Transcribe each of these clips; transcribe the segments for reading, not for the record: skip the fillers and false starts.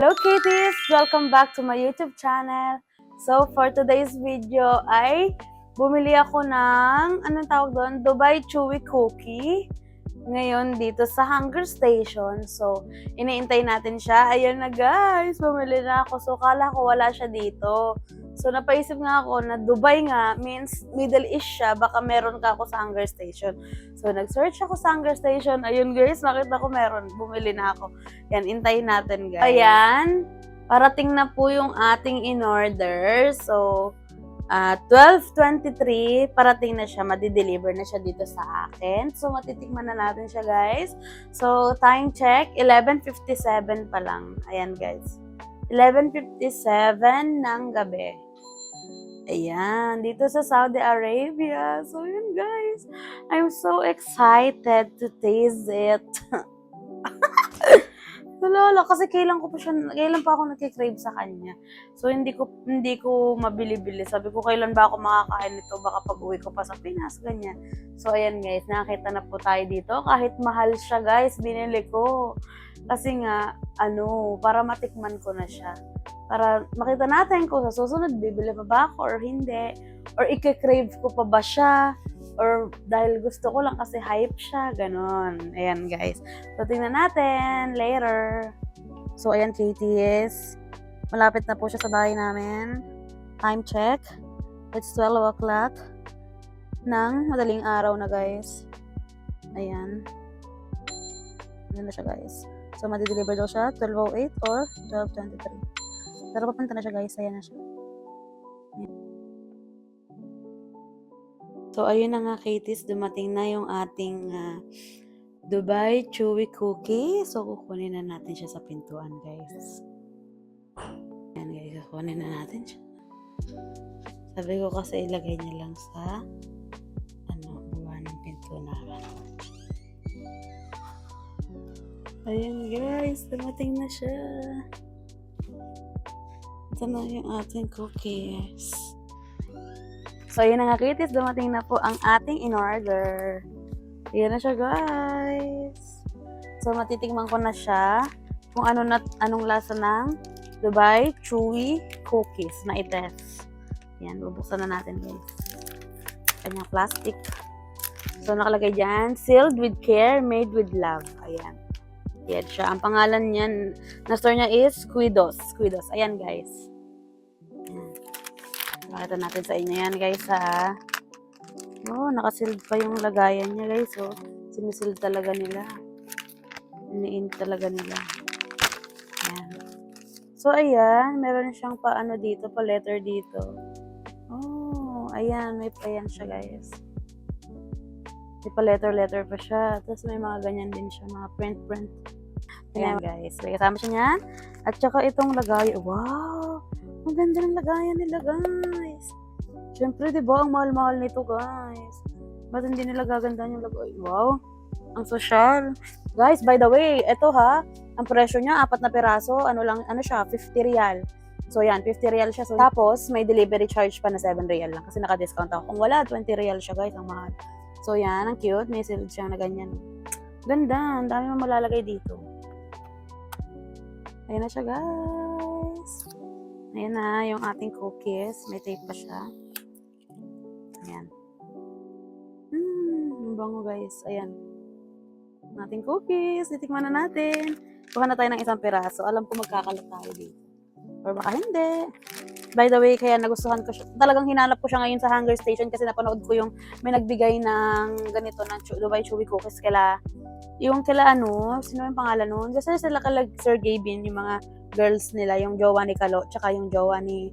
Hello Kitties! Welcome back to my YouTube channel. So for today's video ay bumili ako ng, anong tawag doon? Dubai Chewy Cookie. Ngayon dito sa Hunger Station. So iniintay natin siya. Ayan na guys, bumili na ako. So kala ko wala siya dito. So napaisip nga ako na Dubai nga means Middle East siya. Baka meron ka ako sa Hunger Station. So nag-search ako sa Hunger Station. Ayun guys, nakita ko meron. Bumili na ako. Yan, intayin natin guys. Ayan, parating na po yung ating in-order. So, 12:23, parating na siya, madi-deliver na siya dito sa akin. So, matitikman na natin siya, guys. So, time check, 11:57 pa lang. Ayan, guys. 11:57 ng gabi. Ayan, dito sa Saudi Arabia. So, yun, guys. I'm so excited to taste it. Wala, kasi kailan pa ako nagki-crave sa kanya. So hindi ko mabili-bili. Sabi ko kailan ba ako makakain nito, baka pag-uwi ko pa sa Pinas, ganyan. So ayan guys, nakita na po tayo dito. Kahit mahal siya guys, binili ko. Kasi nga, para matikman ko na siya. Para makita natin kung sa susunod, bibili pa ba ako or hindi. Or i-crave ko pa ba siya. Or dahil gusto ko lang kasi hype siya, ganon. Ayan guys. So tingnan natin later. So ayan KTS. Malapit na po siya sa bahay namin. Time check. It's 12 o'clock ng madaling araw na guys. Ayan. Ayan na siya guys. So madi-deliver daw siya 12:08 or 12:23. Pero papunta na siya guys. Ayan na siya. Ayan. So, ayun na nga, Katies, dumating na yung ating Dubai Chewy Cookie. So, kukunin na natin siya sa pintuan, guys. Ayan, guys, kukunin na natin siya. Sabi ko kasi ilagay niya lang sa baba ng pinto namin. Ayan, guys, dumating na siya. Ito na yung ating cookies. So, yun na nga, Kitis. Dumating na po ang ating in-order. Yan na siya, guys. So, matitikman ko na siya kung anong lasa ng Dubai Chewy Cookies na i-test. Yan, bubuksan na natin, guys. Kanyang plastic. So, nakalagay dyan, sealed with care, made with love. Ayan. Yan siya. Ang pangalan niyan, na-store niya is Squidos. Squidos. Ayan, guys. Ayan. Pakita natin sa inyo yan guys ha. Oh, nakasealed pa yung lagayan niya guys. Oh, sinisealed talaga nila. Iniin talaga nila. Ayan. So ayan, meron siyang paano dito, pa letter dito. Oh, ayan, may pa yan siya guys. May pa letter pa siya. Tapos may mga ganyan din siya, mga print. Ayan guys, may kasama siya niyan. At saka itong lagayan. Wow! Ang ganda ng lagayan nila, guys. Siyempre, di ba, ang mahal-mahal nito, guys. Ba't hindi nila gagandaan yung lagayan? Wow, ang social. Guys, by the way, eto ha, ang presyo niya, 4 na piraso, siya, 50 riyal. So, yan, 50 riyal siya. So, tapos, may delivery charge pa na 7 riyal lang kasi naka-discount ako. Kung wala, 20 riyal siya, guys, ang mahal. So, yan, ang cute. May sealed siya na ganyan. Ganda, ang dami mo malalagay dito. Ayan na siya, guys. Ayan na, yung ating cookies. May tape pa siya. Ayan. Ang bango guys. Ayan. Ang ating cookies. Titikman na natin. Kuha na tayo ng isang piraso. Alam ko magkakalat tayo dito. Or baka hindi. By the way, kaya nagustuhan ko siya. Talagang hinanap ko siya ngayon sa Hunger Station kasi napanood ko yung may nagbigay ng ganito ng Dubai Chewy Cookies sino yung pangalan nun? Kasi sila Sir Gabin, yung mga girls nila, yung jowa ni Kalo, tsaka yung jowa ni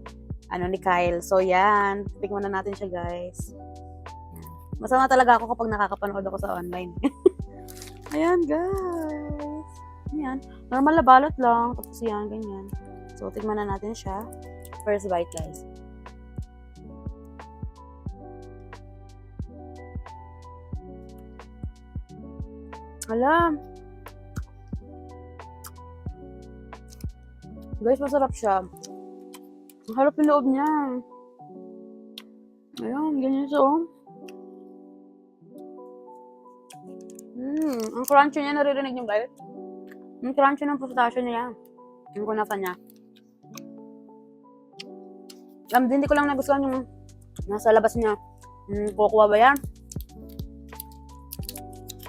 Kyle. So, yan. Tingnan na natin siya, guys. Yan. Masama talaga ako kapag nakakapanood ako sa online. Ayan, guys. Ayan. Normal na balot lang. Tapos yan, ganyan. So, tingnan na natin siya. First bite, guys. Alam. Guys, masarap siya. Ang harap yung loob niya. Ayun, ganyan siya, oh. Ang crunchy niya, naririnig niyo guys? Ang crunchy ng pistachio niya. Yung kunafa niya. Hindi ko lang nagustuhan yung nasa labas niya. Kukuha ba yan?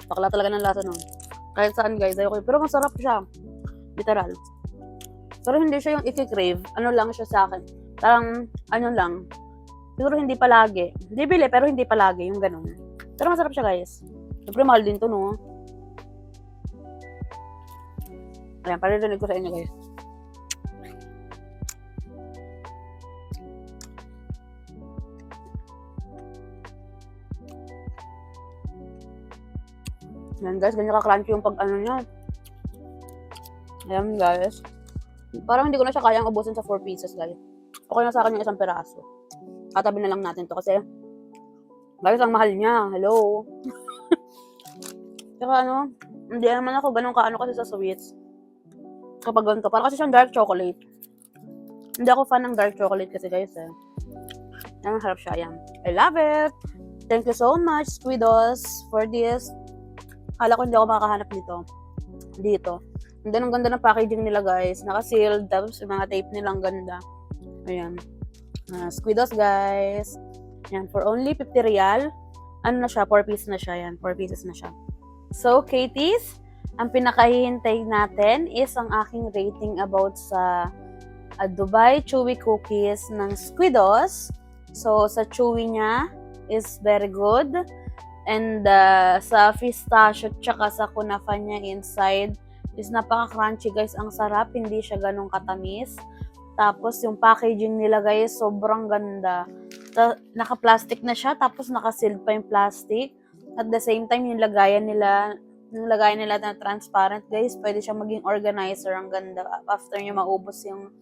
Bakla talaga ng lasa nun. Kahit saan guys, ayoko. Pero masarap siya. Literal. Pero hindi siya yung iki-crave. Ano lang siya sa akin. Parang, ano lang. Siguro hindi palagi. Bibili, pero hindi palagi. Yung ganun. Pero masarap siya guys. Siyempre mahal din to, no? Ayan, paririnig ko sa inyo guys. Ayan guys, ganyan ka-crunchy yung pag-ano niya. Ayan guys. Parang hindi ko na siya kayang ubusin sa 4 pieces guys. Okay na sa akin yung isang peraso. Katabi na lang natin to kasi guys, ang mahal niya. Hello. Tsaka ano, hindi naman ako ganun kaano kasi sa sweets. Kapag ganito, parang kasi siyang dark chocolate. Hindi ako fan ng dark chocolate kasi guys eh. Ang harap siya, yan. I love it! Thank you so much, Squidos, for this. Kala ko hindi ako makakahanap dito. And then, ang ganda ng packaging nila guys. Naka-sealed, tapos yung mga tape nila ang ganda. Ayan. Squidos guys. Yan, for only 50 real. Ano na siya? 4 pieces na siya. Yan, 4 pieces na siya. So, Katies, ang pinakahihintay natin is ang aking rating about sa Dubai Chewy Cookies ng Squidos. So, sa chewy niya is very good. And sa pistachio tsaka sa kunafa niya inside is napaka-crunchy guys. Ang sarap, hindi siya ganun katamis. Tapos yung packaging nila guys, sobrang ganda. Naka-plastic na siya, tapos naka-sealed pa yung plastic. At the same time, yung lagayan nila na transparent guys, pwede siya maging organizer. Ang ganda after nyo maubos yung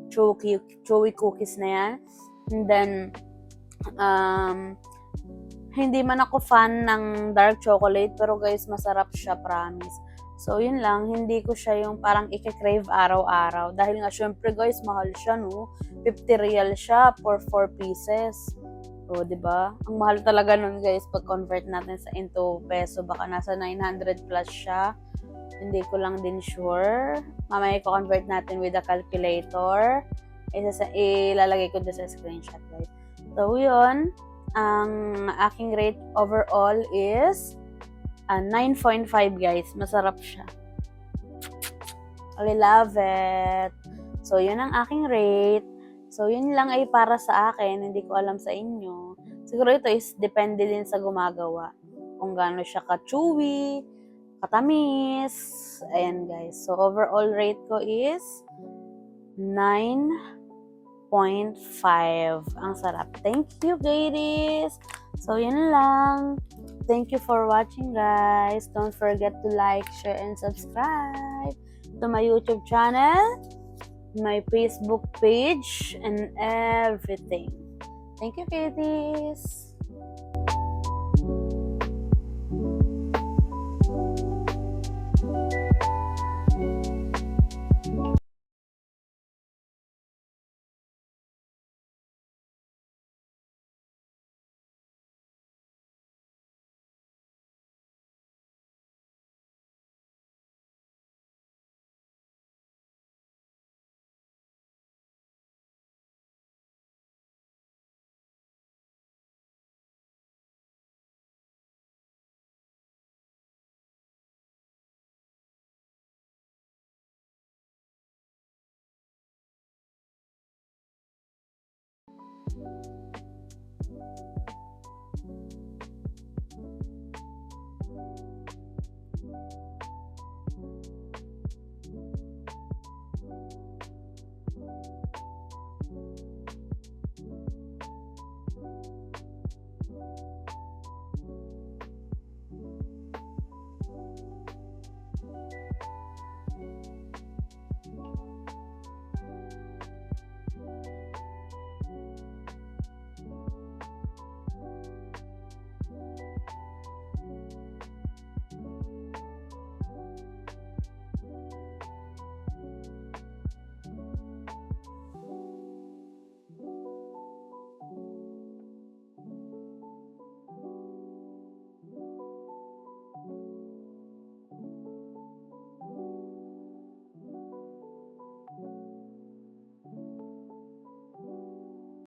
chewy cookies na yan. And then, hindi man ako fan ng dark chocolate, pero guys, masarap siya, promise. So, yun lang, hindi ko siya yung parang i-crave araw-araw. Dahil nga, syempre guys, mahal siya, no? 50 real siya for 4 pieces. So, diba? Ang mahal talaga nun guys, pag-convert natin sa into peso, baka nasa 900 plus siya. Hindi ko lang din sure. Mamaya i-convert natin with a calculator. Ilalagay ko dyan sa screenshot guys. So, yun. Ang aking rate overall is 9.5 guys. Masarap siya. I love it. So, yun ang aking rate. So, yun lang ay para sa akin. Hindi ko alam sa inyo. Siguro ito is depende din sa gumagawa. Kung gaano siya ka-chewy, katamis. Ayan guys. So, overall rate ko is 9.5. Ang sarap. Thank you, ladies. So, yun lang. Thank you for watching, guys. Don't forget to like, share, and subscribe to my YouTube channel, my Facebook page, and everything. Thank you, ladies.